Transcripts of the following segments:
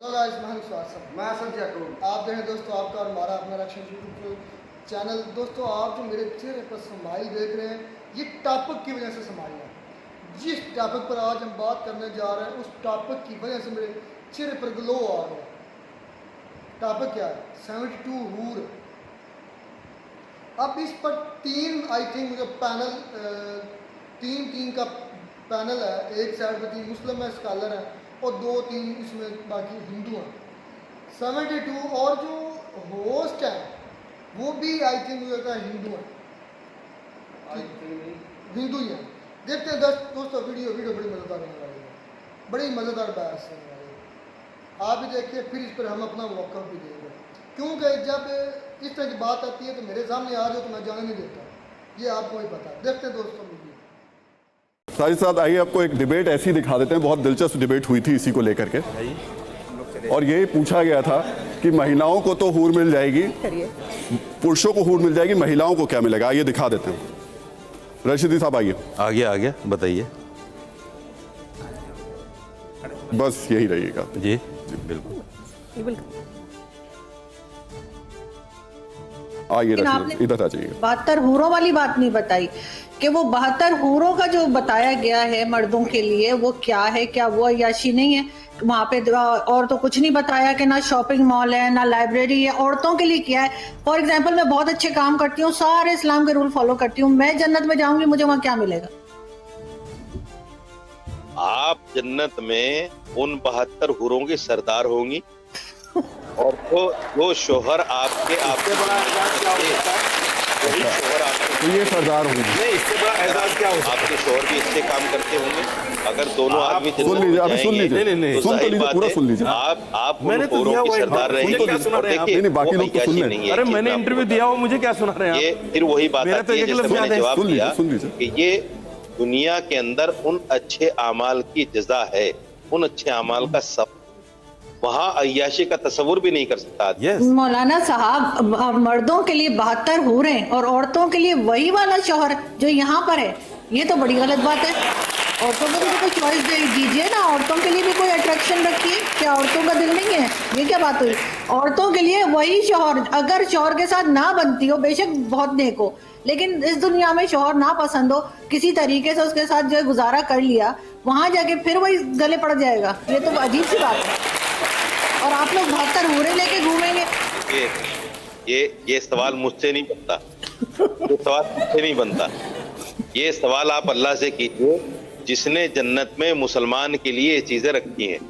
मैं आप देखें दोस्तों, आपका और हमारा अपना रक्षण यूट्यूब चैनल। दोस्तों, आप जो मेरे चेहरे पर स्माइल देख रहे हैं, ये टॉपिक की वजह से स्माइल है। जिस टॉपिक पर आज हम बात करने जा रहे हैं, उस टॉपिक की वजह से मेरे चेहरे पर ग्लो आ गया। टॉपिक क्या है? 72 हूर। अब इस पर तीन आई थिंक मुझे पैनल तीन का पैनल है। एक साइड पर 3 मुस्लिम है, स्कॉलर हैं, और 2-3 इसमें बाकी हिंदू हैं। 72 और जो होस्ट है वो भी आई थिंक मुझे लगता है हिंदू हैं, हिंदू ही हैं। देखते हैं दोस्तों, वीडियो बड़ी मज़ेदार होने वाली है, बड़ी मज़ेदार बहस होने वाली है। आप भी देखिए, फिर इस पर हम अपना वक़्फ़ भी देंगे, क्योंकि जब इस तरह की बात आती है तो मेरे सामने आ जाओ तो मैं जाने नहीं देता, ये आपको ही पता है। देखते हैं दोस्तों वीडियो। साथ ही साथ आइए आपको एक डिबेट ऐसी दिखा देते हैं। बहुत दिलचस्प डिबेट हुई थी इसी को लेकर के, और ये पूछा गया था कि महिलाओं को तो हूर मिल जाएगी, पुरुषों को हूर मिल जाएगी, महिलाओं को क्या मिलेगा? आइए दिखा देते हैं। रशीदी साहब आइए। आगे बताइए। बस यही रहिएगा जी बिल्कुल। आइए रशीदी, इधर आ जाइए। 72 हूरों वाली बात नहीं बताई कि वो 72 हूरों का जो बताया गया है मर्दों के लिए, वो क्या है? क्या वो अय्याशी नहीं है वहाँ पे? और तो कुछ नहीं बताया कि ना शॉपिंग मॉल है, ना लाइब्रेरी है। औरतों के लिए क्या है? फॉर एग्जाम्पल, मैं बहुत अच्छे काम करती हूँ, सारे इस्लाम के रूल फॉलो करती हूँ, मैं जन्नत में जाऊंगी, मुझे वहाँ क्या मिलेगा? आप जन्नत में उन 72 हूरों की सरदार होंगी, और वो शोहर आपके बड़ा एजाज क्या हो सकता है? वही शोहर आपके, तो ये सरदार होंगे। नहीं, इससे बड़ा एजाज क्या हो सकता है? आपके शोहर भी इससे काम करते होंगे। अगर दोनों आदमी सुन लीजिए, अभी सुन लीजिए, सुन तो लीजिए, पूरा सुन लीजिए। आप मैंने तो दिया हुआ सरदार रहेंगे। नहीं, बाकी लोग तो सुन लें। अरे मैंने इंटरव्यू दिया हुआ, मुझे क्या सुना रहे हैं आप? ये फिर वही बात आती है जैसे मैंने जवाब दिया कि ये दुनिया के अंदर उन अच्छे अमाल की जज़ा है, उन अच्छे अमाल का सब, वहाँ अय्याशी का तस्वुर भी नहीं कर सकता। मौलाना साहब, मर्दों के लिए 72 हूरें हैं और औरतों के लिए वही वाला शौहर जो यहाँ पर है, ये तो बड़ी गलत बात है। औरतों को भी कोई चॉइस दीजिए ना, औरतों के लिए भी कोई अट्रैक्शन रखिए। क्या औरतों का दिल नहीं है? ये क्या बात हुई? औरतों के लिए वही शौहर, अगर शौहर के साथ ना बनती हो, बेशक बहुत नेक हो, लेकिन इस दुनिया में शौहर ना पसंद हो, किसी तरीके से उसके साथ जो गुजारा कर लिया, वहां जाके फिर वही गले पड़ जाएगा। ये तो अजीब सी बात है। और आप लोग 72 हूरें लेके घूमेंगे। ये सवाल मुझसे नहीं बनता, ये सवाल मुझसे नहीं बनता। ये सवाल आप अल्लाह से कीजिए जिसने जन्नत में मुसलमान के लिए ये चीजें रखी हैं।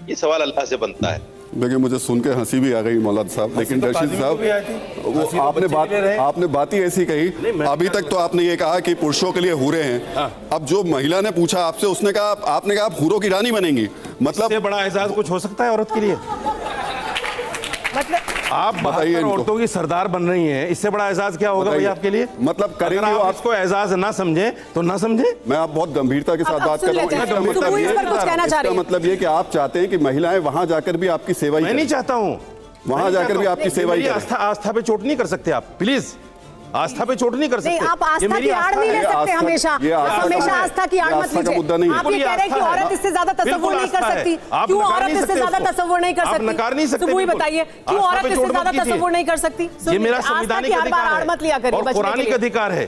ये सवाल अल्लाह से बनता है। देखिए, मुझे सुन के हंसी भी आ गई मौलाना साहब, लेकिन रशीद साहब आपने बात ही ऐसी कही। अभी तक तो आपने ये कहा कि पुरुषों के लिए हूरें हैं। अब जो महिला ने पूछा आपसे, उसने कहा, आपने कहा आप हूरों की रानी बनेंगी। मतलब इससे बड़ा एजाज कुछ हो सकता है औरत के लिए? मतलब आप 72 औरतों की सरदार बन रही हैं, इससे बड़ा एजाज क्या होगा भाई आपके लिए? मतलब करेंगे आप इसको एजाज ना समझे तो ना समझे। मैं आप बहुत गंभीरता के साथ बात कर रहा हूँ। इसका मतलब ये कि आप चाहते हैं कि महिलाएं वहां जाकर भी आपकी सेवा ही करें। मैं नहीं चाहता हूँ वहां जाकर भी आपकी सेवा ही करें। आस्था पे चोट नहीं कर सकते आप, प्लीज। आस्था पे चोट नहीं कर सकते। आप आस्था की आड़ नहीं ले सकते हमेशा आस्था की आड़ मत लीजिए। आप ये कह रहे हैं कि औरत इससे ज्यादा तस्वुर नहीं कर सकती। क्यों औरत इससे ज्यादा तस्वुर नहीं कर सकती? नकार नहीं सकते। सुबह बताइए क्यों औरत इससे ज्यादा तस्वुर नहीं कर सकती? ये मेरा संवैधानिक अधिकार है और पुरानिक अधिकार है।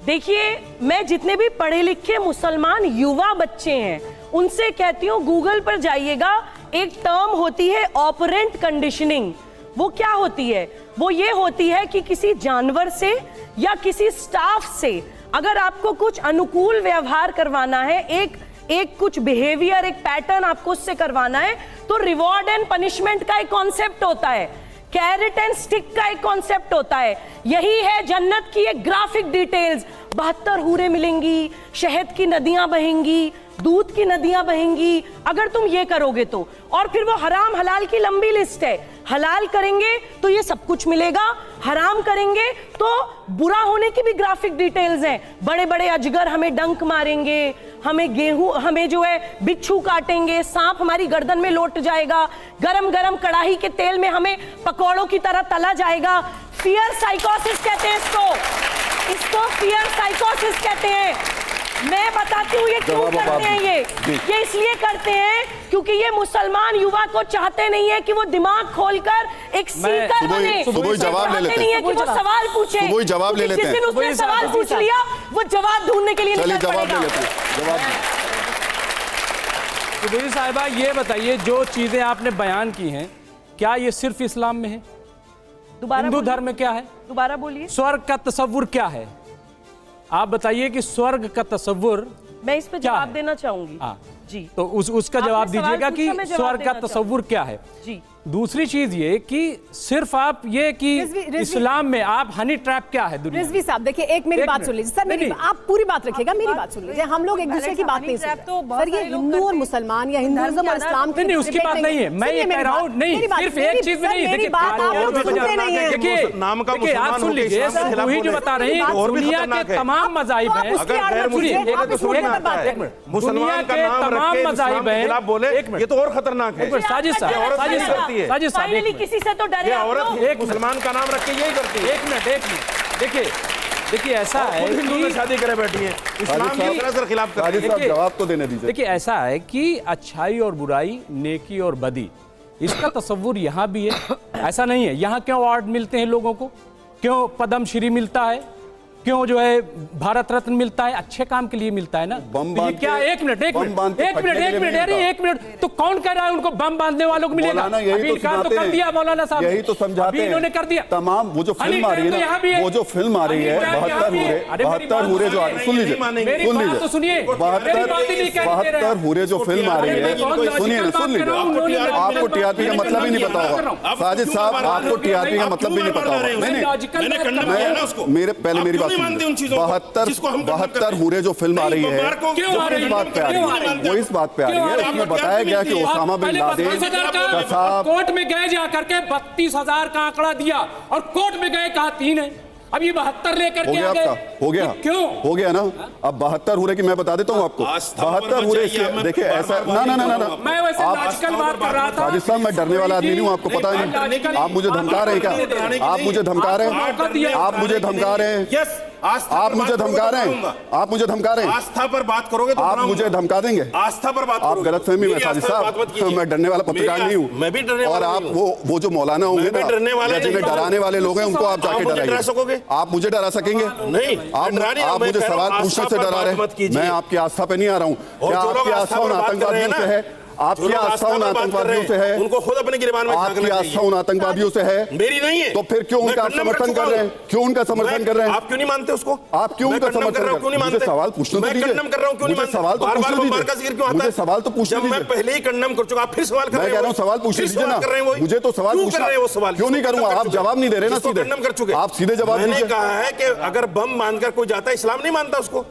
देखिए, मैं जितने भी पढ़े लिखे मुसलमान युवा बच्चे हैं उनसे कहती हूँ, गूगल पर जाइएगा, एक टर्म होती है ऑपरेंट कंडीशनिंग। वो क्या होती है? वो ये होती है कि किसी जानवर से या किसी स्टाफ से अगर आपको कुछ अनुकूल व्यवहार करवाना है, एक कुछ बिहेवियर, एक पैटर्न आपको उससे करवाना है, तो रिवॉर्ड एंड पनिशमेंट का एक कॉन्सेप्ट होता है, कैरेट एंड स्टिक का एक कॉन्सेप्ट होता है। यही है जन्नत की एक ग्राफिक डिटेल्स। 72 हूरें मिलेंगी, शहद की नदियां बहेंगी, दूध की नदियां बहेंगी, अगर तुम ये करोगे तो। और फिर वो हराम हलाल की लंबी लिस्ट है। हलाल करेंगे तो ये सब कुछ मिलेगा, हराम करेंगे तो बुरा होने की भी ग्राफिक डिटेल्स हैं। बड़े बड़े अजगर हमें डंक मारेंगे, हमें गेहूं, हमें जो है बिच्छू काटेंगे, सांप हमारी गर्दन में लौट जाएगा, गरम गरम कढ़ाई के तेल में हमें पकौड़ों की तरह तला जाएगा। फियर साइकोसिस कहते हैं इसको फियर साइकोसिस कहते हैं। मैं बताती हूँ ये क्यों करते हैं। ये इसलिए करते हैं क्योंकि ये मुसलमान युवा को चाहते नहीं है कि वो दिमाग खोलकर एक सीकर बने, सुबह जवाब ले लेते नहीं है कि वो सवाल पूछे, सुबह जवाब ले लेते हैं। जिस दिन उसने सवाल पूछ लिया वो जवाब ढूंढने के लिए चलिए निकल जवाब ले पड़ेगा। लेते हैं, जवाब। चौधरी साहिबा ये बताइए, जो चीजें आपने बयान की हैं क्या ये सिर्फ इस्लाम में है? हिंदू धर्म में क्या है? दोबारा बोलिए। स्वर्ग का तस्वुर क्या है? आप बताइए कि स्वर्ग का तस्वुर मैं इस पे जवाब देना चाहूंगी। हाँ जी, तो उसका जवाब दीजिएगा कि स्वर्ग का तस्वुर क्या है। जी, दूसरी चीज ये कि सिर्फ आप ये कि इस्लाम में आप हनी ट्रैप क्या है दुनिया? रिजवी साहब देखिए, एक मेरी बात सुन लीजिए सर, आप पूरी बात रखिएगा, मेरी बात सुन लीजिए। हम लोग एक दूसरे की बात नहीं सुन रहे सर, ये हिंदू और मुसलमान या हिंदुइज्म और इस्लाम की नहीं, उसकी बात नहीं है। मैं ये कह रहा हूँ, नहीं सिर्फ एक चीज में नहीं, मेरी बात आप लोग सुनते नहीं है। देखिए नाम का आप सुन लीजिए, वही जो बता रहे हैं दुनिया के तमाम मज़ाहिब हैं, दुनिया के तमाम मज़ाहिब हैं, ये तो और खतरनाक है। साजिश साहब किसी से तो डरे आप लोग। एक मुसलमान का नाम रख के यही करती है। एक मिनट देखिए ऐसा है हिंदू में शादी करे बैठी है, इस्लाम की सरासर खिलाफ कर रही है। जवाब तो देने दीजिए। देखिए ऐसा है कि अच्छाई और बुराई, नेकी और बदी, इसका तस्वुर यहाँ भी है। ऐसा नहीं है यहाँ क्यों अवार्ड मिलते हैं लोगों को, क्यों पद्मश्री मिलता है, क्यों जो है भारत रत्न मिलता है, अच्छे काम के लिए मिलता है ना। तो ये क्या एक मिनट तो कौन कह रहा है उनको बम बांधने वालों को मिलेगा? अभी इनकार तो कर दिया मौलाना साहब, यही तो समझाते हैं, इन्होंने कर दिया। तमाम वो जो फिल्म आ रही है ना, वो जो फिल्म आ रही है 72 हूरे जो सुन लीजिए 72 हूरे जो फिल्म आ रही है, सुन लीजिए। आपको टीआरपी का मतलब ही नहीं पता होगा साजिद साहब, आपको टीआरपी का मतलब भी नहीं पता होगा। नहीं मेरे पहले मेरी बात 72 हूरे जो फिल्म आ रही है इस बात पे आ रही है, वो इस बात पे आ रही है, उसमें बताया गया कि ओसामा बिन लादेन का साहब कोर्ट में गए जा करके 32,000 का आंकड़ा दिया और कोर्ट में गए कहा 3 है, अब ये 72 लेकर के आ गए। हो गया क्यों हो गया ना? अब 72 हूरे की मैं बता देता हूँ आपको। 72 हूरे देखिए ऐसा ना मैं वैसे लॉजिकल बात कर रहा था। साजिद साहब मैं डरने वाला आदमी नहीं हूँ, आपको पता नहीं। आप मुझे धमका रहे हैं क्या? आप मुझे धमका रहे हैं, आप मुझे धमका रहे हैं, आप मुझे धमका रहे हैं, आप मुझे धमका रहे हैं। आस्था पर बात करोगे तो आप मुझे धमका देंगे? आस्था पर बात आप गलतफहमी में साजिद साहब, मैं डरने वाला पत्रकार नहीं हूँ। मैं भी डरने और आप वो जो मौलाना होंगे ना, जिन्हें डराने वाले लोग हैं, उनको आप जाके डराइए। आप मुझे डरा सकेंगे? नहीं, आप मुझे सवाल पूछने से डरा रहे। मैं आपकी आस्था पे नहीं आ रहा हूँ। क्या आपकी आस्था उन आतंकवादियों से है? आपकी आस्था उन आतंकवादियों से है? उनको खुद अपने गिरबान में आपकी आस्था उन आतंकवादियों से है? मेरी नहीं है। तो फिर क्यों उनका आप समर्थन कर रहे हैं? क्यों उनका समर्थन कर रहे हैं? आप क्यों नहीं मानते उसको? आप क्यों उनका समर्थन कर रहे हैं? मुझे सवाल पूछने दीजिए। मैं कंडम कर रहा हूं, क्यों नहीं मानते? सवाल तो पूछने दीजिए। मुझे सवाल तो पूछने दीजिए। मैं पहले ही कंडम कर चुका, आप फिर सवाल कर रहे हैं। मैं कह रहा हूं सवाल पूछने दीजिए ना। मुझे तो सवाल पूछना है, क्यों नहीं करूंगा? आप जवाब नहीं दे रहे ना सीधे। कंडम कर चुके, आप सीधे जवाब दीजिए। मैंने कहा है कि अगर बम बांधकर कोई जाता है, इस्लाम नहीं मानता उसको।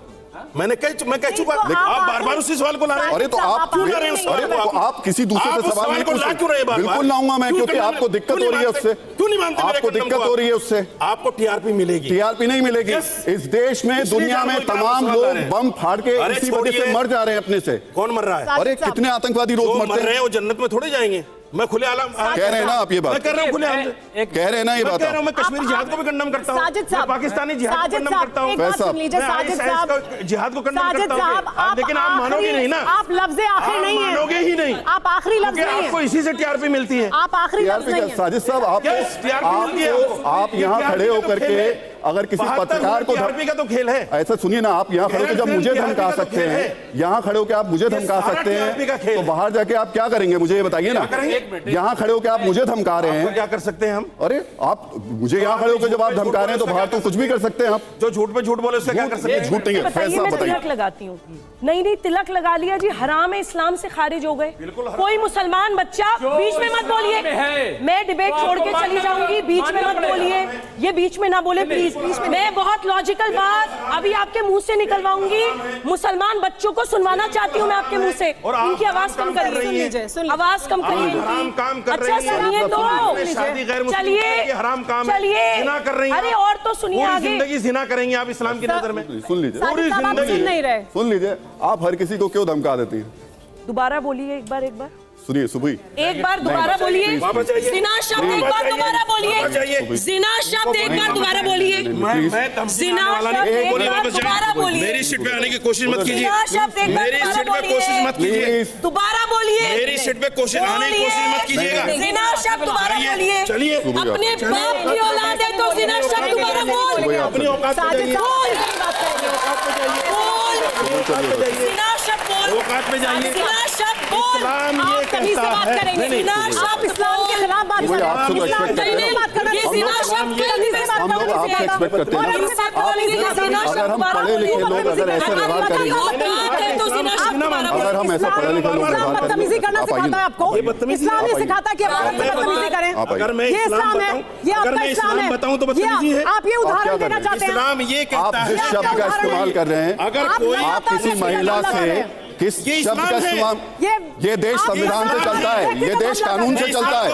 मैं कह चुका। आप बार-बार उसी सवाल को ला रहे हैं। अरे तो आप क्यों ला रहे हैं? अरे तो आप किसी दूसरे से सवाल नहीं पूछ रहे। बिल्कुल लाऊंगा मैं, क्योंकि आपको दिक्कत हो रही है उससे। क्यों नहीं मानते? आपको दिक्कत हो रही है उससे। आपको टीआरपी मिलेगी। टीआरपी नहीं मिलेगी। इस देश में दुनिया में तमाम लोग बम फाड़ के इसी वजह से मर जा रहे हैं अपने से। कौन मर रहा है? अरे कितने आतंकवादी रोज मरते हैं। वो जन्नत में थोड़े जाएंगे। मैं खुले आलम कह रहे हैं ना आप ये बात? मैं कर रहा हूं खुले आलम कह रहे हैं ना ये बात? कह रहा हूं मैं कश्मीरी जिहाद को भी कंडम करता हूं, मैं पाकिस्तानी जिहाद को कंडम करता हूं, जिहाद को कंडम करता हूं, लेकिन आप मानोगे नहीं ना। आप लफ्ज़ आखिर नहीं है, मानोगे ही नहीं। आप आखिरी लफ्ज़ नहीं है। आपको इसी से टीआरपी मिलती है। आप आखिरी लफ्ज़ नहीं है। साजिद साहब आप यहाँ खड़े होकर के अगर किसी पत्रकार को टीआरपी का तो खेल है। ऐसा सुनिए ना, आप यहाँ खड़े होकर जब मुझे धमका सकते हैं, यहाँ खड़े होकर आप मुझे धमका सकते हैं, तो बाहर जाके आप क्या करेंगे मुझे ये बताइए ना। यहाँ खड़े होकर आप मुझे धमका रहे हैं, क्या कर सकते हैं हम? अरे आप मुझे यहाँ खड़े होकर जब आप धमका रहे हैं तो बाहर तो कुछ भी कर सकते हैं आप। जो झूठ पे झूठ बोले उससे क्या कर सकते हैं? झूठ नहीं है। मैं तिलक लगाती हूँ। नहीं तिलक लगा लिया जी, हराम है, इस्लाम से खारिज हो गए। कोई मुसलमान बच्चा बीच में मत बोलिए, मैं डिबेट छोड़ के चली जाऊंगी, बीच में मत बोलिए, ये बीच में ना बोले प्लीज। मैं बहुत लॉजिकल बात अभी आपके मुंह से निकलवाऊंगी। मुसलमान बच्चों को सुनवाना चाहती हूँ मैं आपके मुंह से। इनकी आवाज कम करिए, आवाज कम करिए। अच्छा सुनिए तो, चलिए। अरे और तो सुनिए आगे। जिंदगी जिना करेंगे आप इस्लाम की नजर में। सुन लीजिए, नहीं रहे। सुन लीजिए। आप हर किसी को क्यों धमका देती हैं? दोबारा बोलिए एक बार। सुनिए सुबह एक बार दोबारा बोलिए, जिना शब्द एक बार दोबारा बोलिए, जिना शब्द एक बार दोबारा बोलिए, जिना शब्द एक बार दोबारा बोलिए, मेरी सीट पे आने की कोशिश मत कीजिए, जिना शब्द एक बार मेरी सीट पे कोशिश मत कीजिए, दोबारा बोलिए, मेरी सीट पे कोशिश आने की कोशिश मत कीजिएगा, जिना शब्द दोबारा बोलिए, चलिए अपने बाप की औलाद है तो जिना शब्द दोबारा बोल, अपनी औकात पे जाइए, जिना शब्द बोल, औकात पे जाइए, जिना शब्द बोल, इस्लाम ये कहता है, जिना शब्द इस्लाम के खिलाफ बात कर रहे हैं, आपसे तो expect करते हैं। ये जिना शब्द के लिए बात हम लोग आपसे एक्सपेक्ट करते हैं ना, अगर हम पढ़े लिखे लोग अगर ऐसे व्यवहार करेंगे, अगर हम ऐसा पढ़े लिखे लोग व्यवहार बदतमीजी करना करेंगे, सिखाता है आपको, इस्लाम ये सिखाता है कि आप बदतमीजी करें, अगर मैं ये इस्लाम है, ये आपका इस्लाम है, बताऊं तो बदतमीजी है, आप ये उदाहरण देना चाहते हैं, इस्लाम ये आप कहता है, जिस शब्द का इस्तेमाल कर रहे हैं, अगर कोई आप किसी महिला से किस शब्द का इस्तेमाल, ये देश संविधान से चलता है, ये देश कानून से चलता है,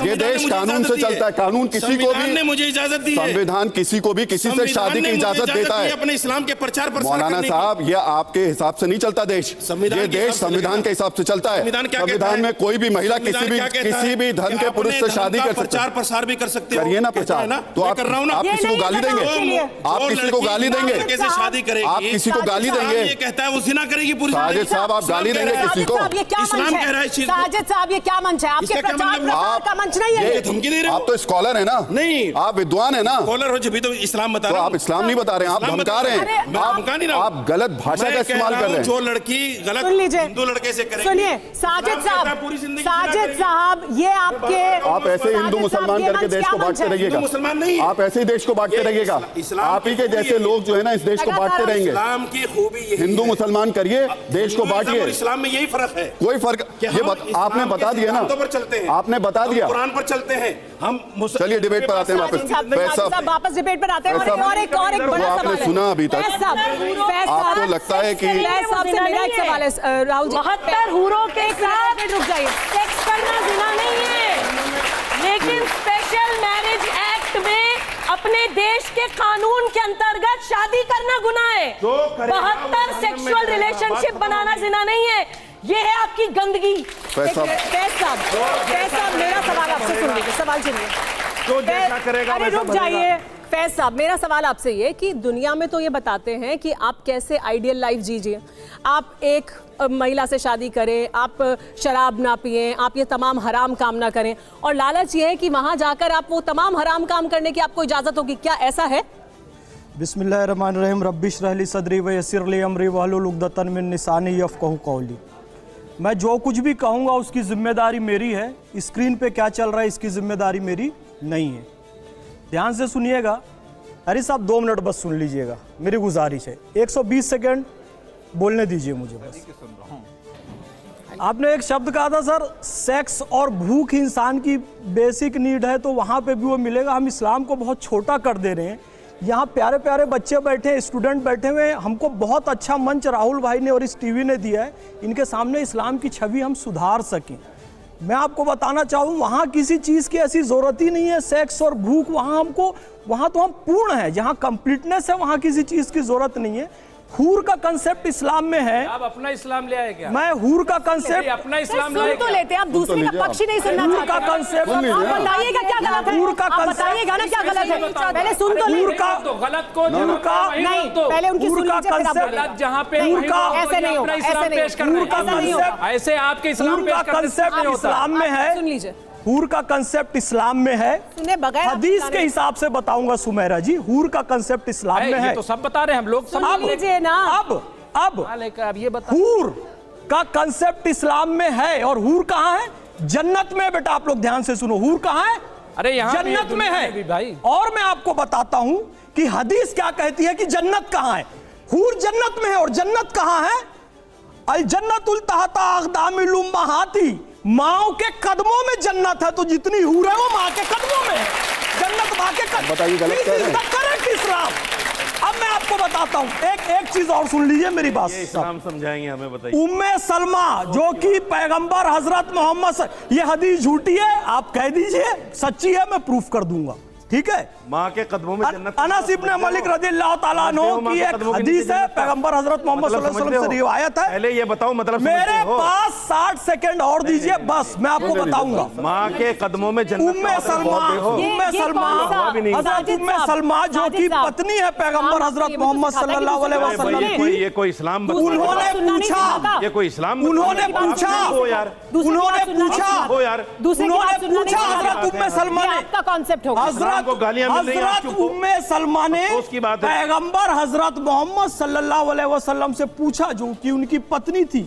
ये देश कानून से चलता है, कानून किसी को भी, मुझे इजाजत दी है, संविधान किसी को भी किसी से शादी की इजाजत देता है। अपने इस्लाम के प्रचार प्रसार मौलाना साहब, ये आपके हिसाब से नहीं चलता देश, ये देश संविधान के हिसाब से चलता है। संविधान में कोई भी महिला किसी भी धर्म के पुरुष से शादी कर सकती है, प्रचार प्रसार भी कर सकते हो, करिए ना प्रचार, तो आप किसी को गाली देंगे, आप किसी को गाली देंगे, कैसे शादी करेगी, आप किसी को गाली देंगे, ये कहता है वो जिना करेगी पूरी, साजिद साहब आप गाली देंगे किसी को, इस्लाम कह रहा है इस चीज को, साजिद साहब ये क्या मंच है, आपके इसका क्या प्रचार मतलब? प्रसार का मंच नहीं है ये, धमकी दे रहे हो, आप तो स्कॉलर है ना, नहीं आप विद्वान है ना, स्कॉलर हो जब भी तो इस्लाम बता तो रहा हूं, आप इस्लाम नहीं बता रहे हैं, आप धमका रहे हैं, आप गलत भाषा का इस्तेमाल कर रहे हैं। जो लड़की गलत सुन लीजिए, हिंदू लड़के से करेगी, सुनिए साजिद साहब ये आपके, आप ऐसे ही हिंदू मुसलमान करके देश को बांटते रहिएगा, मुसलमान नहीं, आप ऐसे ही देश को बांटते रहिएगा, आप ही के जैसे लोग जो है ना इस देश को बांटते रहेंगे। इस्लाम की खूबी यही हिंदू मुसलमान करिए, देश को बांटिए, इस्लाम में यही फर्क है, कोई फर्क, ये आपने बता दिया ना, पर चलते हैं, आपने बता दिया, कुरान पर चलते हैं हम, चलिए डिबेट पर आते हैं वापस डिबेट पर आते हैं, और एक बड़ा सवाल आपने है, सुना अभी तक, आपको लगता है कि मेरा एक सवाल है राहुल जी, 72 हूरों के साथ रुक जाइए, सेक्स करना जिना नहीं है, लेकिन स्पेशल मैरिज एक्ट में अपने देश के कानून के अंतर्गत शादी करना गुनाह है, 72 सेक्सुअल रिलेशनशिप बनाना जिना नहीं है, ये है आपकी गंदगी। फैज साहब मेरा सवाल आपसे सुन लीजिए, सवाल सुनिए, जो जैसा करेगा अरे रुक जाइए फैज साहब, मेरा सवाल आपसे ये कि दुनिया में तो ये बताते हैं कि आप कैसे आइडियल लाइफ जीजिए, आप एक महिला से शादी करें, आप शराब ना पिएं, आप ये तमाम हराम काम ना करें, और लालच ये है कि वहां जाकर आप वो तमाम हराम काम करने की आपको इजाजत होगी, क्या ऐसा है? बिस्मिल्लाहिर्रहमानिर्रहीम रब्बिश रहली सदरी व यस्सिर ली अमरी वहलुल उक़दतन मिन लिसानी यफ़क़हू क़ौली। मैं जो कुछ भी कहूँगा उसकी जिम्मेदारी मेरी है, स्क्रीन पे क्या चल रहा है इसकी जिम्मेदारी मेरी नहीं है। ध्यान से सुनिएगा, अरे साहब 2 मिनट बस सुन लीजिएगा, मेरी गुजारिश है, 120 सेकेंड बोलने दीजिए मुझे बस। आपने एक शब्द कहा था सर, सेक्स और भूख इंसान की बेसिक नीड है, तो वहाँ पे भी वो मिलेगा। हम इस्लाम को बहुत छोटा कर दे रहे हैं। यहाँ प्यारे प्यारे बच्चे बैठे हैं, स्टूडेंट बैठे हुए हैं, हमको बहुत अच्छा मंच राहुल भाई ने और इस टीवी ने दिया है, इनके सामने इस्लाम की छवि हम सुधार सकें। मैं आपको बताना चाहूँ, वहाँ किसी चीज़ की ऐसी ज़रूरत ही नहीं है, सेक्स और भूख वहाँ तो हम पूर्ण है, जहाँ कंप्लीटनेस है वहाँ किसी चीज़ की ज़रूरत नहीं है। हूर का कंसेप्ट इस्लाम में है। आप अपना इस्लाम ले आए क्या? मैं हूर का कंसेप्ट अपना इस्लाम सुन तो लेते हैं, आप दूसरे का पक्ष ही नहीं सुनना चाहते। हूर का कंसेप्ट बताइएगा क्या गलत है, हूर का बताइएगा ना क्या गलत है, पहले सुन तो हूर का गलत को नहीं, पहले उनकी सुन लीजिए, फिर आप बोलिए। जहाँ पे ऐसे नहीं होगा, ऐसे नहीं होगा, ऐसे आपके इस्लाम का कंसेप्ट इस्लाम में है। सुन लीजिए, हूर का कंसेप्ट इस्लाम में है, सुने बगैर हदीस के हिसाब से बताऊंगा सुमेरा जी, हूर का कंसेप्ट इस्लाम में है। तो सब बता रहे हैं हम लोग, सुन लीजिए ना। अब ये बता, हूर का कंसेप्ट इस्लाम में है, और हूर कहाँ है? जन्नत में। बेटा आप लोग ध्यान से सुनो, हूर कहाँ है? अरे यहाँ जन्नत में है भाई। और मैं आपको बताता हूं कि हदीस क्या कहती है कि जन्नत कहाँ है। हूर जन्नत में है, और जन्नत कहाँ है? अल जन्नतुल तहता अक़दामिल उम्महाती, माओ के कदमों में जन्नत है, तो जितनी हूर है वो माँ के कदमों में है। जन्नत माँ के कदमों। बताइए गलत कह रहे हैं। करेक्ट इस्लाम। अब मैं आपको बताता हूं, एक चीज और सुन लीजिए मेरी बात। इस्लाम समझाएंगे हमें, बताइए। उम्मे सलमा जो कि पैगंबर हजरत मोहम्मद, ये हदीस झूठी है, आप कह दीजिए, सच्ची है मैं प्रूफ कर दूंगा। ठीक है। माँ के कदमों में जन्नत। अनस इब्न मालिक रज़ियल्लाहु ताला अन्हु की एक हदीस है, पैगंबर हजरत मोहम्मद सल्लल्लाहु अलैहि वसल्लम से रिवायत है। पहले ये बताओ मतलब मेरे पास 60 सेकंड और दीजिए, बस मैं आपको बताऊंगा। माँ के कदमों में जन्नत। उम्मे सलमा जो की पत्नी है पैगंबर हजरत मोहम्मद सल्लल्लाहु अलैहि वसल्लम की, ये कोई इस्लाम उन्होंने पूछा, ये कोई इस्लाम, उन्होंने पूछा हजरत उम्मे सलमा ने, आपका कॉन्सेप्ट होगा, हजरत उम्मे सलमा ने पैगंबर हजरत मोहम्मद सल्लल्लाहु अलैहि वसल्लम से पूछा, जो कि उनकी पत्नी थी,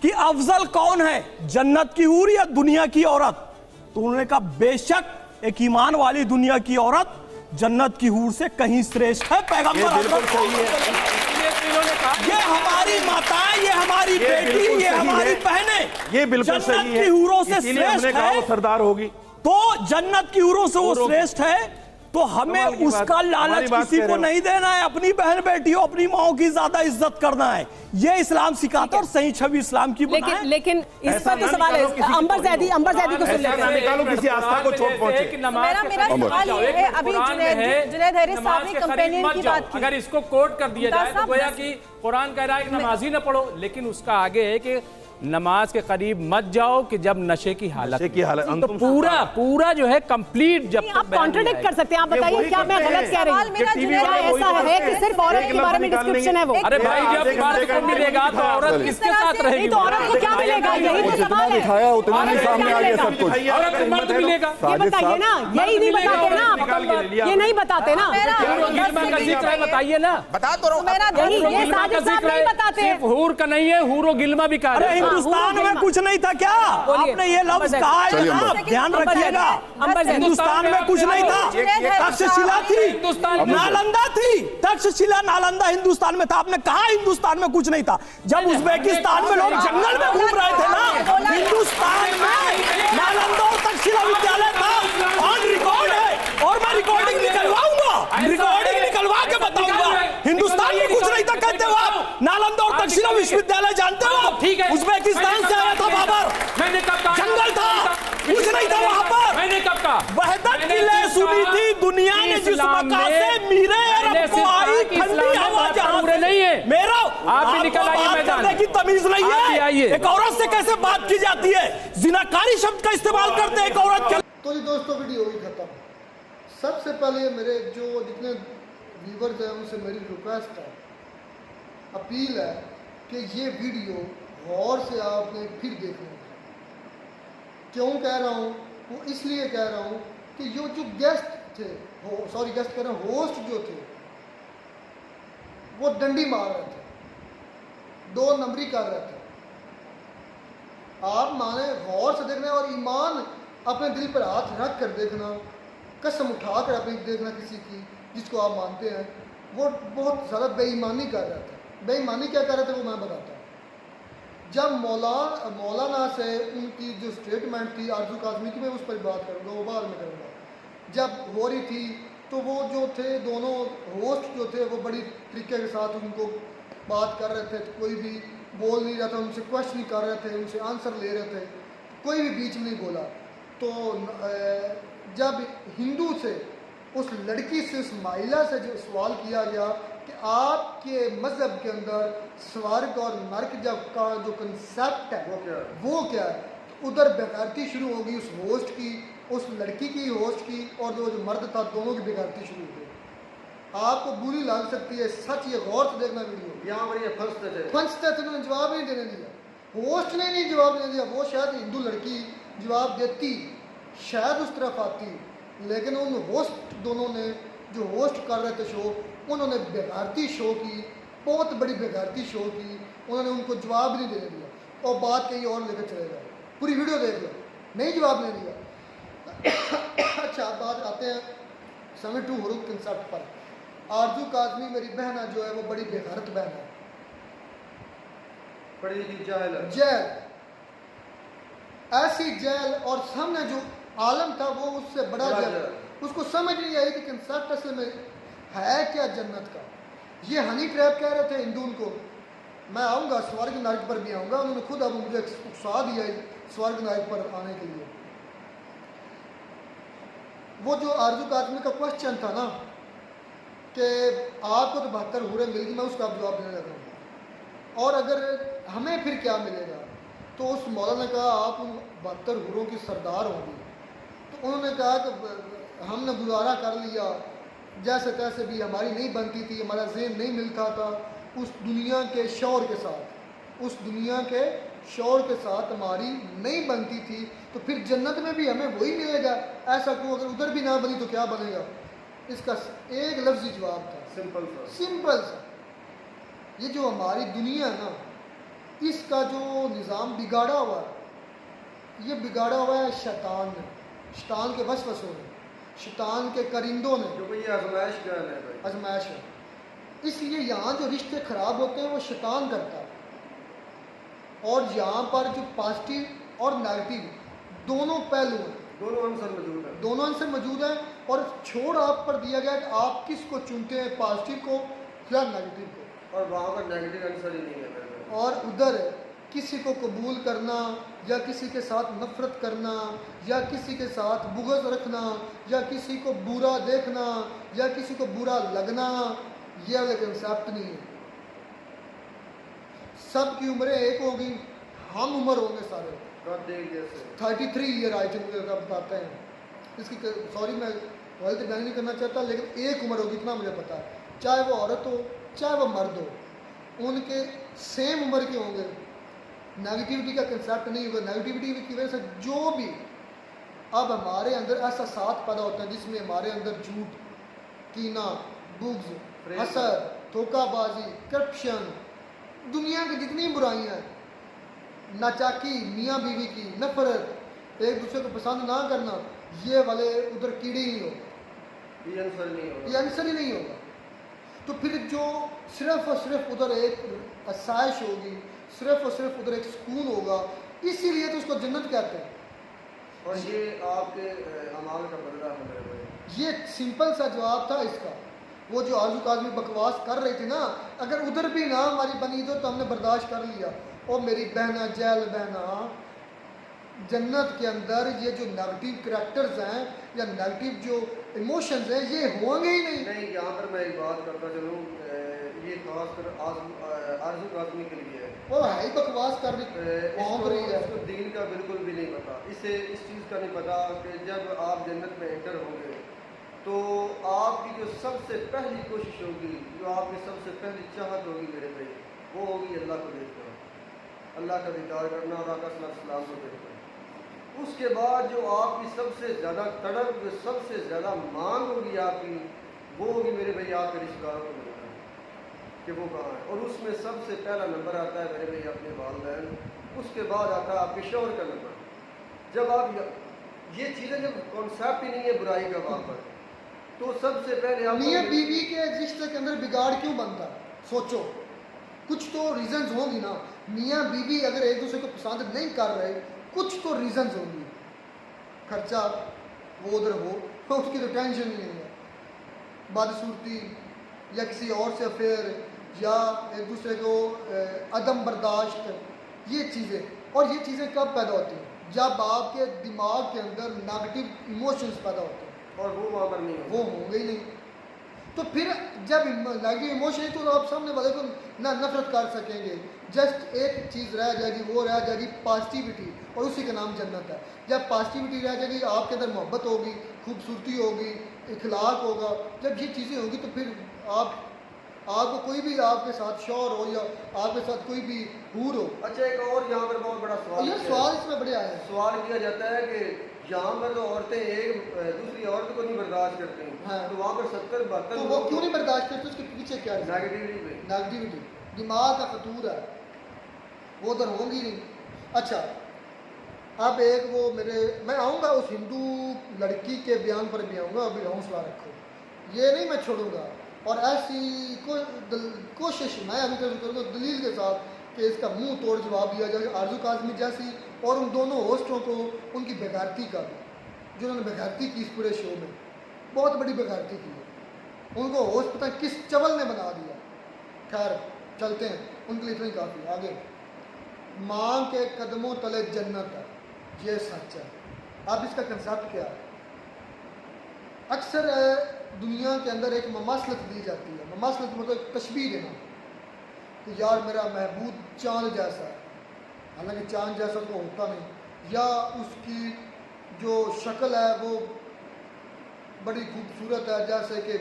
कि अफजल कौन है, जन्नत की हूर या दुनिया की औरत? तो उन्होंने कहा बेशक एक ईमान वाली दुनिया की औरत जन्नत की हूर से कहीं श्रेष्ठ है। पैगंबर बिल्कुल सही है। ये हमारी माताएं, ये हमारी बेटी, ये हमारी बहनें, ये बिल्कुल सही है। जन्नत की हूरों से श्रेष्ठ है, वो सरदार होगी तो जन्नत की हूरों से वो श्रेष्ठ है, तो हमें उसका लालच किसी को नहीं देना है। अपनी बहन बेटियों, अपनी माओ की ज्यादा इज्जत करना है, ये इस्लाम सिखाता है और सही छवि इस्लाम की बनाए। लेकिन इस पर तो सवाल है, अंबर जैदी को सुन लेते हैं। निकालो किसी आस्था को चोट पहुंचे। मेरा सवाल ये है, अभी जुनैद हैरिस साहब ने कंपेनियन की बात की, अगर इसको कोट कर दिया जाए तो गोया कि कुरान कह रहा है कि नमाज ही न पढ़ो, लेकिन उसका आगे है कि नमाज के करीब मत जाओ कि जब नशे की हालत, तो पूरा जो है कंप्लीट। जब आप कॉन्ट्रडिक्ट कर सकते हैं, आप बताइए क्या मैं गलत कह रही हूँ? क्या ऐसा है कि सिर्फ औरत के बारे में डिस्क्रिप्शन है वो? अरे भाई जब मर्द को मिलेगा तो औरत किसके साथ रहेगी? तो औरत को क्या मिलेगा, यही तो सवाल है। दिखाया उतना ही सामने आ गया सब कुछ। औरत को मर्द मिलेगा, ये बताइए ना, यही नहीं बताते ना आप, ये नहीं बताते ना, बताइए ना, बता तो रहा हूँ, ये साजिद साहब नहीं बताते। सिर्फ हूर का नहीं है, हूरो गिलमा भी कहा। हिंदुस्तान में कुछ नहीं था क्या? आपने ये लफ्ज कहा है ना, ध्यान रखिएगा, हिंदुस्तान में कुछ नहीं था। तक्षशिला थी, नालंदा थी, तक्षशिला नालंदा हिंदुस्तान में था। आपने कहा हिंदुस्तान में कुछ नहीं था। जब उज्बेकिस्तान में लोग जंगल में घूम रहे थे ना, हिंदुस्तान में नालंदा और तक्षशिला विद्यालय था, ऑन रिकॉर्ड है, और मैं रिकॉर्डिंग निकलवाऊंगा, रिकॉर्डिंग निकलवा के बताऊंगा। हिंदुस्तान में कुछ नहीं था कहते हो आप। नालंदा और तक्षशिला विश्वविद्यालय जानते हो? ठीक है, उज्बेकिस्तान से आया था बाबर, मैंने कब कहा? जंगल था, कुछ नहीं था वहां पर। मैंने कब कहा? वहदत की लय सुनी थी दुनिया ने जिस मक्का से मीरे अरब को आई ठंडी हवा जहां से नहीं है। मेरा आप भी निकल आइए मैदान करने की तमीज नहीं है। एक औरत से कैसे बात की जाती है? जिनाकारी शब्द का इस्तेमाल करते हैं एक औरत के। तो जी दोस्तों वीडियो ही खत्म। सबसे पहले मेरे जो जितने व्यूवर्स हैं उनसे मेरी रिक्वेस्ट है, अपील है कि ये वीडियो गौर से आपने फिर देखना। क्यों कह रहा हूँ? वो इसलिए कह रहा हूँ कि ये जो गेस्ट थे, गेस्ट कह रहे हैं, होस्ट जो थे वो डंडी मार रहे थे, 2 नंबरी कर रहे थे। आप माने गौर से देखना और ईमान अपने दिल पर हाथ रख कर देखना, कसम उठा कर अपनी देखना किसी की जिसको आप मानते हैं, वो बहुत ज़्यादा बेईमानी कर रहे थे। बेईमानी क्या कर रहे थे वो मैं बताता हूँ। जब मौलाना से उनकी जो स्टेटमेंट थी आरजू काज़मी की, मैं उस पर बात करूँगा, वो बाद में करूँगा, जब हो रही थी तो वो जो थे दोनों होस्ट जो थे वो बड़ी तरीके के साथ उनको बात कर रहे थे, कोई भी बोल नहीं रहा था, उनसे क्वेश्चन कर रहे थे, उनसे आंसर ले रहे थे, कोई भी बीच में नहीं बोला। तो जब हिंदू से, उस लड़की से, उस महिला से जो सवाल किया गया कि आपके मज़हब के अंदर स्वर्ग और नरक जब का जो कंसेप्ट है वो क्या है, तो उधर बेगैरती शुरू होगी उस होस्ट की, उस लड़की की होस्ट की, और जो मर्द था दोनों की बेगैरती शुरू हो गई। आपको बुरी लग सकती है, सच ये गौर से देखना वीडियो। यहाँ पर ये फंसते थे, उन्होंने जवाब नहीं देने दिया, होस्ट ने नहीं जवाब देने दिया। वो शायद हिंदू लड़की जवाब देती, शायद उस तरफ आती, लेकिन उन होस्ट दोनों ने जो होस्ट कर रहे थे शो, उन्होंने बेगारती शो की, बहुत बड़ी बेगारती शो की, उन्होंने उनको जवाब नहीं देने दिया और बात कहीं और लेकर चले गए। पूरी वीडियो देख लो, नहीं जवाब नहीं दिया। अच्छा, अब बात आते हैं 72 हुरूफ कंसेप्ट पर। आरजू काज़मी मेरी बहना जो है वो बड़ी बेगैरत बहन है, बड़ी जेल, ऐसी जेल, और सामने जो आलम था वो उससे बड़ा जेल। उसको समझ नहीं आई कि कंसेप्ट असल में है क्या जन्नत का। ये हनी ट्रैप कह रहे थे हिंदू उनको, मैं आऊँगा स्वर्ग नरक पर भी आऊँगा, उन्होंने खुद अब मुझे उकसा दिया स्वर्ग नरक पर आने के लिए। वो जो आरजू काजमी का क्वेश्चन था ना कि आपको तो 72 हूरें मिल गई, मैं उसका आप जवाब देने लगा हूँ, और अगर हमें फिर क्या मिलेगा? तो उस मौलाना ने कहा आप उन 72 हूरों की सरदार होंगी। तो उन्होंने कहा कि हमने गुजारा कर लिया, जैसे तैसे भी हमारी नहीं बनती थी, हमारा ज़हन नहीं मिलता था उस दुनिया के शौर के साथ, उस दुनिया के शौर के साथ हमारी नहीं बनती थी, तो फिर जन्नत में भी हमें वही मिलेगा? ऐसा क्यों? अगर उधर भी ना बनी तो क्या बनेगा? इसका एक लफ्ज़ी जवाब था, सिंपल सा। ये जो हमारी दुनिया है ना, इसका जो निज़ाम बिगाड़ा हुआ है, ये बिगाड़ा हुआ है शैतान ने, शैतान के वसवसों ने, शैतान के करिंदों ने, जो ये आजमाइश है। इसलिए यहाँ जो रिश्ते ख़राब होते हैं वो शैतान करता है, और यहाँ पर जो पॉजिटिव और नेगेटिव दोनों पहलू हैं, दोनों आंसर मौजूद हैं, और छोड़ आप पर दिया गया कि आप किसको चुनते हैं, पॉजिटिव को या नेगेटिव को, और वहाँ पर नेगेटिव आंसर ही नहीं है। और उधर किसी को कबूल करना या किसी के साथ नफरत करना या किसी के साथ बुग़्ज़ रखना या किसी को बुरा देखना या किसी को बुरा लगना, यह वाला कंसेप्ट नहीं है। सब की उम्रें एक होगी, हम उम्र होंगे सारे 33 ईयर आए थे, मुझे बताते हैं इसकी, सॉरी मैं गलत बयान नहीं करना चाहता, लेकिन एक उम्र होगी इतना मुझे पता है। चाहे वो औरत हो चाहे वो मर्द हो, उनके सेम उम्र के होंगे। नेगेटिविटी का कंसेप्ट नहीं होगा। नेगेटिविटी की वजह से जो भी अब हमारे अंदर ऐसा साथ पैदा होता है जिसमें हमारे अंदर झूठ, कीना, बुग़्ज़, हसद, धोखाबाजी, करप्शन, दुनिया की जितनी बुराइयां हैं, नाचाकी, मियाँ बीवी की नफरत, एक दूसरे को पसंद ना करना, ये वाले उधर कीड़े ही हो, ये आंसर ही नहीं होगा। तो फिर जो सिर्फ और सिर्फ उधर एक आसाइश होगी, सिर्फ और सिर्फ उधर एक सुकून होगा, इसीलिए तो उसको जन्नत कहते हैं। और ये आपके अमाल का बदला है। ये सिंपल सा जवाब था इसका। वो जो आरजू काज़मी बकवास कर रही थी ना, अगर उधर भी ना हमारी बनी तो हमने बर्दाश्त कर लिया। और मेरी बहना, जैल बहना, जन्नत के अंदर ये जो नेगेटिव करैक्टर्स हैं या नेगेटिव जो इमोशंस हैं, ये होंगे ही नहीं। यहाँ पर मैं एक बात करता चलूँ, ये खासकर आरजू काज़मी के लिए है। वो है ही बकवास कर रही है, इसको दीन का बिल्कुल भी नहीं पता, इसे इस चीज़ का नहीं पता कि जब आप जन्नत में एंटर होंगे तो आपकी जो सबसे पहली कोशिश होगी, जो आपकी सबसे पहली चाहत होगी मेरे भाई, वो होगी अल्लाह को देखना, अल्लाह का दीदार करना और आका सल्लल्लाहु अलैहि वसल्लम को देखना। उसके बाद जो आपकी सबसे ज़्यादा तड़प, जो सबसे ज़्यादा मांग होगी आपकी, वो होगी मेरे भाई आपके रिश्तेदारों को मिलना कि वो कहाँ है। और उसमें सबसे पहला नंबर आता है मेरे भाई अपने वालिदैन, उसके बाद आता है आपके शौहर का नंबर। जब आप ये चीज़ें, जब कॉन्सेप्ट ही नहीं है बुराई का वहाँ पर, तो सबसे पहले मियाँ बीवी के रिश्ते के अंदर बिगाड़ क्यों बनता है? सोचो, कुछ तो रीजंस होंगी ना। मियाँ बीवी अगर एक दूसरे को पसंद नहीं कर रहे, कुछ तो रीजंस होंगी। खर्चा वो उधर हो तो उसकी तो टेंशन नहीं है, बदसूरती या किसी और से अफेयर या एक दूसरे को अदम बर्दाश्त, ये चीज़ें। और ये चीज़ें कब पैदा होती हैं? जब आपके दिमाग के अंदर नेगेटिव इमोशंस पैदा होते हैं, और वो वहाँ पर नहीं, वो होंगे ही नहीं। तो फिर जब नेगेटिव इमोशन है तो आप सामने वाले को ना नफरत कर सकेंगे। जस्ट एक चीज़ रह जाएगी, वो रह जाएगी पॉजिटिविटी, और उसी का नाम जन्नत है। जब पॉजिटिविटी रह जाएगी, आपके अंदर मोहब्बत होगी, खूबसूरती होगी, इखलाक होगा, जब ये चीज़ें होंगी तो फिर आपको कोई भी आपके साथ शौर हो या आपके साथ कोई भी हूर हो। अच्छा, एक और यहाँ पर बहुत बड़ा सवाल, ये सवाल इसमें बड़े आए हैं। सवाल किया जाता है कि यहाँ पर तो औरतें एक दूसरी औरत को नहीं बर्दाश्त करती हैं, हाँ। तो वहाँ पर 70-72 तो वो क्यों नहीं बर्दाश्त करते? उसके पीछे क्या है? नेगेटिविटी, दिमाग का फतूर है, वो उधर होंगी नहीं। अच्छा, अब एक वो मैं आऊँगा उस हिंदू लड़की के बयान पर भी आऊँगा, अभी हौसला रखो, ये नहीं मैं छोड़ूंगा। और ऐसी कोशिश मैं अभी करूँगा दलील के साथ कि इसका मुंह तोड़ जवाब दिया जाए आरजू काज़मी जैसी, और उन दोनों होस्टों को उनकी बेगारती का, जिन्होंने बेगारती की इस पूरे शो में, बहुत बड़ी बेगारती की है। उनको होस्ट पता किस चवल ने बना दिया। खैर चलते हैं, उनके लिए इतना ही काफ़ी। आगे, माँ के कदमों तले जन्नत है, ये सच है। अब इसका कंसेप्ट क्या है? अक्सर दुनिया के अंदर एक ममासलत दी जाती है। ममासलत मतलब तशबीह देना कि यार मेरा महबूब चांद जैसा है, हालांकि चांद जैसा तो होता नहीं, या उसकी जो शक्ल है वो बड़ी खूबसूरत है जैसे कि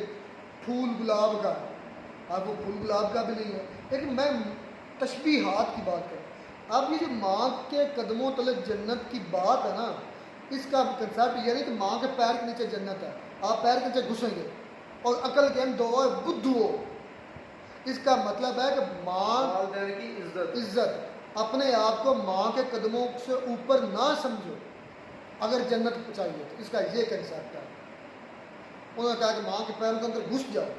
फूल गुलाब का है, अब वो फूल गुलाब का भी नहीं है। लेकिन मैं तशबीहात की बात करूँ, अब ये जो माँ के कदमों तले जन्नत की बात है ना, इसका कंसेप्ट ये नहीं कि माँ के पैर के नीचे जन्नत है, आप पैर के नीचे घुसेंगे और अकल के दो और बुद्धू हो। इसका मतलब है कि माँ की इज्जत, अपने आप को माँ के कदमों से ऊपर ना समझो अगर जन्नत चाहिए तो। इसका ये कंसेप्ट है। उन्होंने कहा कि माँ के पैरों के अंदर घुस जाओ।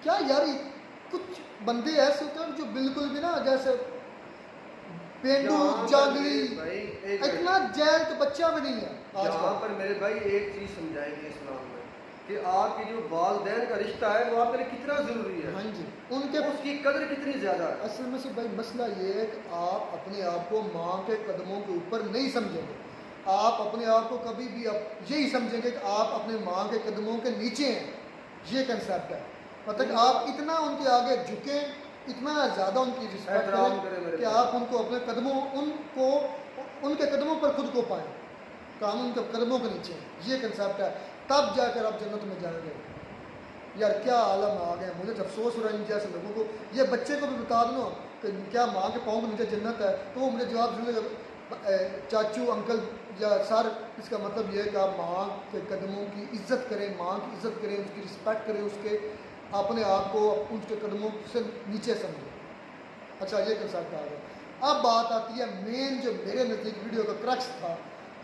क्या यार, कुछ बंदे ऐसे होते हैं जो बिल्कुल भी ना जैसे पेंडू जागली, इतना जैल तो बच्चा भी नहीं है। यहाँ पर मेरे भाई एक चीज समझाएंगे इस्लाम में कि आपकी जो वालिदैन का रिश्ता है वो आपके लिए कितना जरूरी है। हाँ जी, उनके उसकी कदर कितनी ज्यादा है। असल में से भाई मसला ये है कि आप अपने आप को माँ के कदमों के ऊपर नहीं समझेंगे, आप अपने आप को कभी भी यही समझेंगे कि आप अपने माँ के कदमों के नीचे हैं। ये कंसेप्ट है, मतलब आप इतना उनके आगे झुके, इतना ज़्यादा उनकी रिस्पेक्ट करें कि आप उनको अपने कदमों उनके कदमों पर खुद को पाएं, काम उनके कदमों के नीचे। ये कंसेप्ट है, तब जाकर आप जन्नत में जाएंगे। यार क्या आलम आ गया, मुझे तो अफसोस हो रहा है इन जैसे लोगों को। ये बच्चे को भी बता दो कि क्या माँ के पाँव के नीचे जन्नत है, तो वो मुझे जवाब देंगे चाचू अंकल या सर। इसका मतलब ये है कि आप माँ के कदमों की इज्जत करें, माँ की इज्जत करें, उसकी रिस्पेक्ट करें, उसके अपने आप को उसके कदमों से नीचे समझें। अच्छा, ये कंसेप्ट आ गया। अब बात आती है मेन जो मेरे नज़दीक वीडियो का क्रक्स था,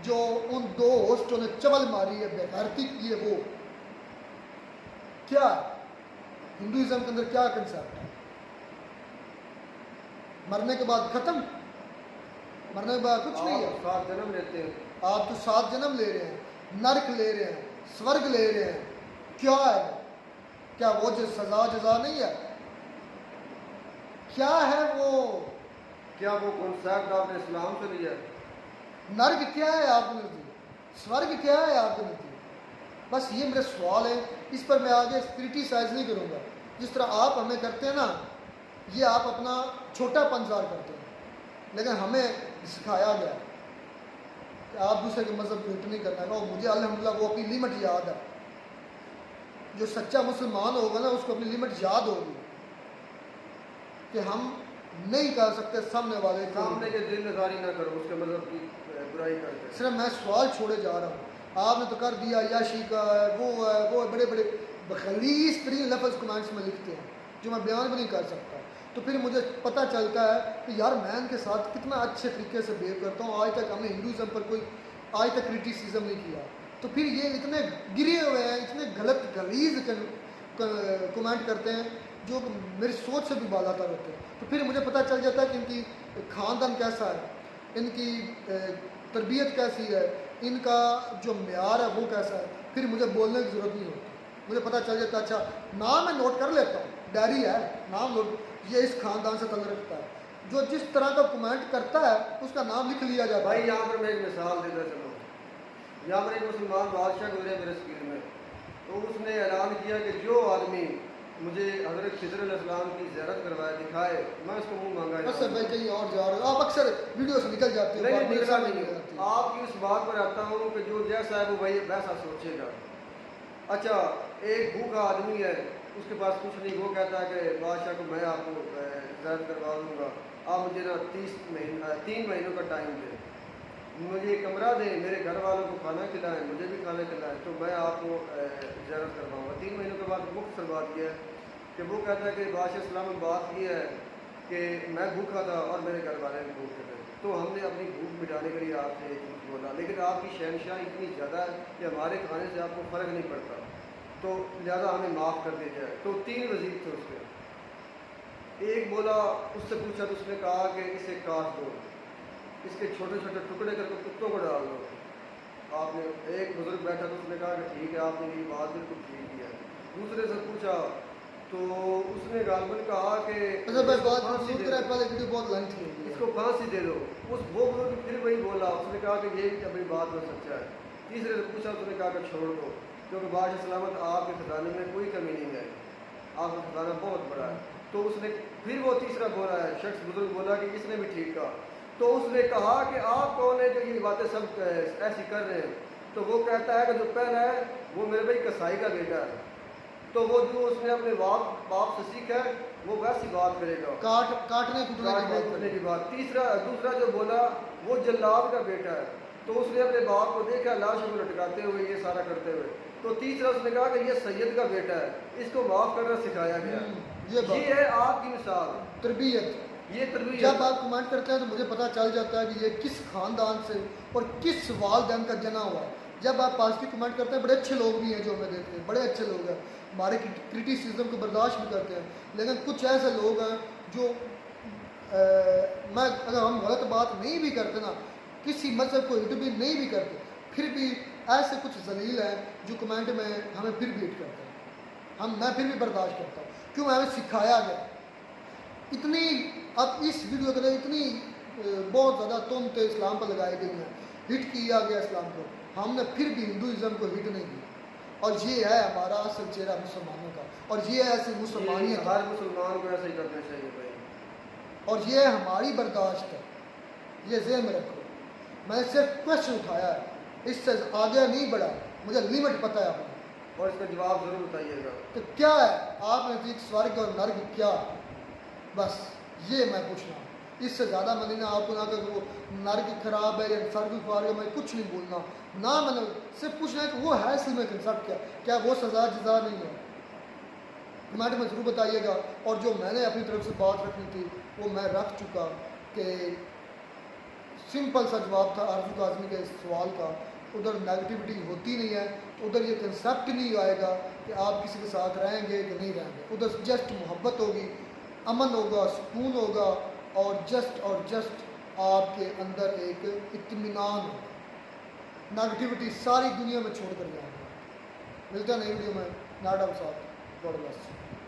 जो उन दो होस्टों ने चवल मारी है, बेगैरती की है। वो क्या हिंदुइज्म के अंदर क्या कंसेप्ट है? मरने के बाद खत्म, मरने के बाद कुछ नहीं है। 7 जन्म लेते हैं आप, तो 7 जन्म ले रहे हैं, नरक ले रहे हैं, स्वर्ग ले रहे हैं। क्या है? क्या वो जो सजा जजा नहीं है? क्या है वो? क्या वो कॉन्सेप्ट आपने इस्लाम से लिया? नर्क क्या है आपके नजदीक? स्वर्ग क्या है आपके नजदीक? बस ये मेरे सवाल है, इस पर मैं आगे क्रिटिसाइज नहीं करूँगा। जिस तरह आप हमें करते हैं ना, ये आप अपना छोटापन ज़ाहिर करते हैं, लेकिन हमें सिखाया गया कि आप दूसरे के मज़हब को हिट नहीं करना है। और मुझे अल्हम्दुलिल्लाह वो अपनी लिमिट याद है। जो सच्चा मुसलमान होगा ना, उसको अपनी लिमिट याद होगी कि हम नहीं कर सकते सामने वाले के दिल नजारी ना करो, उसके मतलब की बुराई करके। सिर्फ मैं सवाल छोड़े जा रहा हूँ, आपने तो कर दिया याशी का है, वो बड़े बड़े खलीस तरीन लफ्ज़ कमेंट्स में लिखते हैं जो मैं बयान भी नहीं कर सकता। तो फिर मुझे पता चलता है कि यार मैं इनके साथ कितना अच्छे तरीके से बिहेव करता हूँ। आज तक हमने हिंदुज़म पर कोई आज तक क्रिटिसिज्म नहीं किया, तो फिर ये इतने गिरे हुए हैं, इतने गलत गलीज कमेंट करते हैं जो मेरी सोच से भी बालातर होते हैं। तो फिर मुझे पता चल जाता है कि इनकी ख़ानदान कैसा है, इनकी तरबियत कैसी है, इनका जो म्यार है वो कैसा है। फिर मुझे बोलने की ज़रूरत नहीं होती, मुझे पता चल जाता है। अच्छा, नाम मैं नोट कर लेता हूँ, डायरी है, नाम नोट, ये इस ख़ानदान से तल्लुक़ रखता है। जो जिस तरह का कमेंट करता है उसका नाम लिख लिया जाता है। भाई यहाँ पर मैं एक मिसाल देता चलो, यहाँ पर एक मुसलमान बादशाह गुजरे मेरे स्कूल में, तो उसने ऐलान किया कि जो आदमी मुझे हज़रत खिज़र अलैहिस्सलाम की ज़ियारत करवाए दिखाए, मैं उसको मुँह मांगा। सर भाई कहीं और जा रहे हो आप, अक्सर वीडियो से निकल जाते हो। नहीं निकला नहीं, आपकी उस बात पर आता हूँ कि जो जैसा है वो वही वैसा सोचेगा। अच्छा, एक भूखा आदमी है, उसके पास कुछ नहीं, वो कहता है कि बादशाह को मैं आपको ज़ियारत करवा दूँगा, आप मुझे ना 3 महीनों का टाइम दें, मुझे एक कमरा दें, मेरे घर वालों को खाना खिलाएं, मुझे भी खाना खिलाएं, तो मैं आपको ज़ियारत करवाऊँगा। 3 महीनों के बाद मुफ्त बात यह है कि वो कहता है कि बादशाह इस्लाम में बात यह है कि मैं भूखा था और मेरे घर वाले भी भूखे थे, तो हमने अपनी भूख मिटाने के लिए आपसे एक झूठ बोला, लेकिन आपकी शहनशाही इतनी ज़्यादा है कि हमारे खाने से आपको फ़र्क नहीं पड़ता, तो लिहाजा हमें माफ़ कर दिया जाए। तो 3 वज़ीर थे उसके, एक बोला, उससे पूछा तो उसने कहा कि इसे काट दो, इसके छोटे छोटे टुकड़े करके कुत्तों को डाल दो। आपने एक बुजुर्ग बैठा तो उसने कहा कि ठीक है, आपने ये बात बिल्कुल ठीक किया। दूसरे से पूछा तो उसने गालबन कहा कि इसको फांसी दे दो। वो बुजुर्ग फिर वही बोला, उसने कहा कि ये अपनी बात में सच्चा है। तीसरे से पूछा, उसने कहा कि छोड़ दो। क्योंकि बादशाह सलामत आपके खजाने में कोई कमी नहीं है, आपका खजाना बहुत बड़ा है। तो उसने फिर वो तीसरा बोला है, शख्स बुजुर्ग बोला कि इसने भी ठीक कहा। तो उसने कहा कि आप कौन है जो ये बातें सब ऐसी कर रहे हैं? तो वो कहता है कि जो पहला है वो मेरे भाई कसाई का बेटा है। तो वो जो उसने अपने बाप से सीखा है वो वैसी बात करेगा, काटने की बात। दूसरा जो बोला वो जल्लाद का बेटा है। तो उसने अपने बाप को देखा लाशों को लटकाते हुए, ये सारा करते हुए। तो तीसरा उसने कहा कि ये सैयद का बेटा है, इसको माफ़ करना सिखाया गया। ये है आपकी मिसाल, तरबियत। ये तरबियत। जब आप कमेंट करते हैं तो मुझे पता चल जाता है कि ये किस खानदान से और किस वालदैन का जना हुआ है। जब आप पॉजिटिव कमेंट करते हैं, बड़े अच्छे लोग भी हैं जो हमें देखते हैं, बड़े अच्छे लोग हैं, हमारे क्रिटिसिज्म को बर्दाश्त भी करते हैं। लेकिन कुछ ऐसे लोग हैं जो अगर हम गलत बात नहीं भी करते ना, किसी मजहब को हिट भी नहीं भी करते, फिर भी ऐसे कुछ जलील हैं जो कमेंट में हमें फिर भी हिट करते हैं। मैं फिर भी बर्दाश्त करता हूँ, क्यों? हमें सिखाया गया इतनी। अब इस वीडियो के अंदर इतनी बहुत ज़्यादा तुमते इस्लाम पर लगाई गई हैं, हिट किया गया इस्लाम को, हमने फिर भी हिंदुज़म को हिट नहीं किया। और ये है हमारा असल चेहरा मुसलमानों का, और ये ऐसी मुसलमानियत, हर मुसलमान को ऐसे ही करना चाहिए भाई। और ये हमारी बर्दाश्त है, ये ज़हन में रखो। मैंने सिर्फ क्वेश्चन उठाया है, इससे आगे नहीं बढ़ा, मुझे लिमिट पता है आपको, और इसका जवाब ज़रूर बताइएगा। तो क्या है आप नज़दीक स्वर्ग और नर्क क्या? बस ये मैं पूछना, इससे ज़्यादा मैंने ना आपको ना कि वो नर्क खराब है या स्वर्ग खराब, मैं कुछ नहीं बोलना ना। मैंने सिर्फ पूछना है कि वो है इसलिए में कंसेप्ट क्या वो सज़ा जज़ा नहीं है? कमेंट में ज़रूर बताइएगा। और जो मैंने अपनी तरफ से बात रखनी थी वो मैं रख चुका, कि सिंपल सा जवाब था आरज़ू काज़मी के इस सवाल का। उधर नेगेटिविटी होती नहीं है, उधर ये कंसेप्ट नहीं आएगा कि आप किसी के साथ रहेंगे कि नहीं रहेंगे। उधर जस्ट मोहब्बत होगी, अमन होगा, सुकून होगा, और जस्ट आपके अंदर एक इत्मीनान होगा। नेगेटिविटी सारी दुनिया में छोड़ कर जाएंगे। मिलते हैं नई वीडियो में, नाडा साथ। God bless.